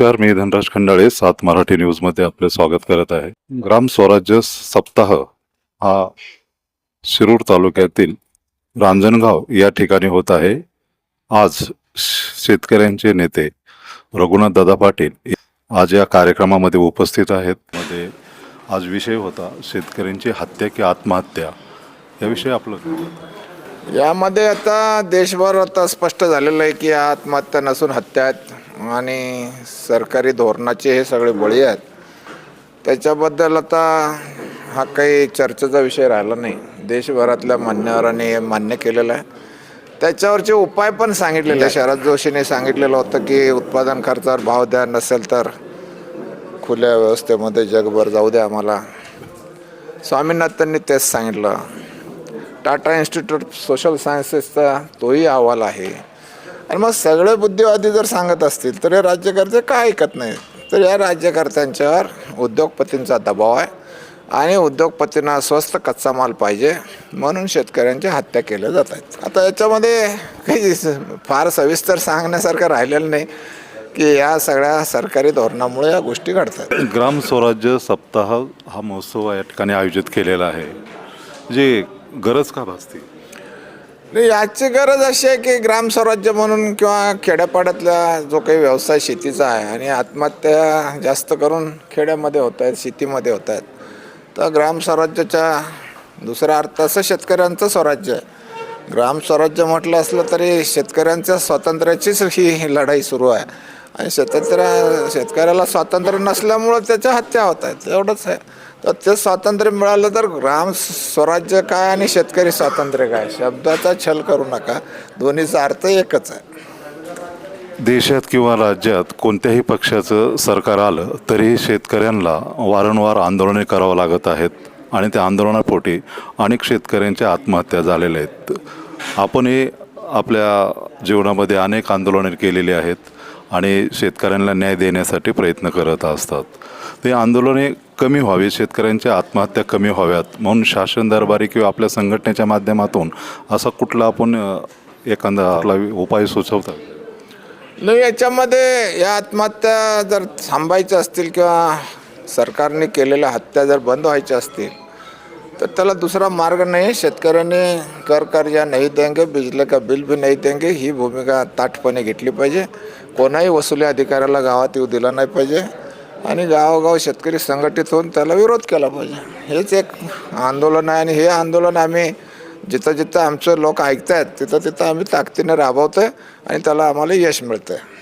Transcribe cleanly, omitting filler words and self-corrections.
नमस्कार, मी धनराज खंडाळे, सात मराठी न्यूजमध्ये आपले स्वागत करत आहे. ग्राम स्वराज्य सप्ताह हा शिरूर तालुक्यातील रांजणगाव या ठिकाणी होत आहे. आज शेतकऱ्यांचे नेते रघुनाथ दादा पाटील आज या कार्यक्रमामध्ये उपस्थित आहेत. मध्ये आज विषय होता शेतकऱ्यांची हत्या की आत्महत्या, याविषयी आपलं यामध्ये आता देशभर आता स्पष्ट झालेलं आहे की आत्महत्या नसून हत्या आहेत आणि सरकारी धोरणाचे हे सगळे बळी आहेत. त्याच्याबद्दल आता हा काही चर्चेचा विषय राहिला नाही. देशभरातल्या मान्यवरांनी मान्य केलेलं आहे. त्याच्यावरचे उपाय पण सांगितलेले आहे. शरद जोशीने सांगितलेलं होतं की उत्पादन खर्चावर भाव द्या, नसेल तर खुल्या व्यवस्थेमध्ये जगभर जाऊ द्या आम्हाला. स्वामीनाथननी तेच सांगितलं. टाटा इन्स्टिट्यूट ऑफ सोशल सायन्सेसचा तोही अहवाल आहे. आणि मग सगळे बुद्धिवादी जर सांगत असतील तर हे राज्यकर्ते का ऐकत नाही? तर या राज्यकर्त्यांच्यावर उद्योगपतींचा दबाव आहे आणि उद्योगपतींना स्वस्त कच्चा माल पाहिजे म्हणून शेतकऱ्यांच्या हत्या केल्या जात आहेत. आता याच्यामध्ये काही फार सविस्तर सांगण्यासारखं राहिलेलं नाही की या सगळ्या सरकारी धोरणामुळे या गोष्टी घडतात. ग्राम स्वराज्य सप्ताह हा महोत्सव या ठिकाणी आयोजित केलेला आहे. जे गरज का भासते? याची गरज अशी आहे की ग्रामस्वराज्य म्हणून किंवा खेड्यापाड्यातला जो काही व्यवसाय शेतीचा आहे आणि आत्महत्या जास्त करून खेड्यामध्ये होत आहेत, शेतीमध्ये होत आहेत. तर ग्रामस्वराज्याच्या दुसरा अर्थ असं शेतकऱ्यांचं स्वराज्य आहे. ग्रामस्वराज्य म्हटलं असलं तरी शेतकऱ्यांच्या स्वातंत्र्याचीच ही लढाई सुरू आहे आणि शेतकऱ्याला स्वातंत्र्य नसल्यामुळं त्याच्या हत्या होत आहेत, एवढंच आहे. तर ते स्वातंत्र्य मिळालं तर ग्राम स्वराज्य काय आणि शेतकरी स्वातंत्र्य काय, शब्दाचा छल करू नका, दोन्हीचा अर्थ एकच आहे. देशात किंवा राज्यात कोणत्याही पक्षाचं सरकार आलं तरी शेतकऱ्यांना वारंवार आंदोलने करावं लागत आहेत आणि त्या आंदोलनापोटी अनेक शेतकऱ्यांच्या आत्महत्या झालेल्या आहेत. आपणही आपल्या जीवनामध्ये अनेक आंदोलने केलेली आहेत आणि शेतकऱ्यांना न्याय देण्यासाठी प्रयत्न करत असतात. ते आंदोलने कमी व्हावी, शेतकऱ्यांच्या आत्महत्या कमी व्हाव्यात म्हणून शासन दरबारी किंवा आपल्या संघटनेच्या माध्यमातून असा कुठला आपण एखादा आपला उपाय सुचवता? नाही, याच्यामध्ये या आत्महत्या जर थांबायच्या असतील किंवा सरकारने केलेल्या हत्या जर बंद व्हायच्या असतील तर त्याला दुसरा मार्ग नाही. शेतकऱ्यांनी कर कर्जा नाही देंगे, बिजली का बिल भी नाही देंगे ही भूमिका ताठपणे घेतली पाहिजे. कोणाही वसुली अधिकाऱ्याला गावात येऊ दिला नाही पाहिजे आणि गावोगाव शेतकरी संघटित होऊन त्याला विरोध केला पाहिजे. हेच एक आंदोलन आहे आणि हे आंदोलन आम्ही जिथं जिथं आमचे लोक ऐकत आहेत तिथं तिथं आम्ही ताकदीने राबवतो आहे आणि त्याला आम्हाला यश मिळतं आहे.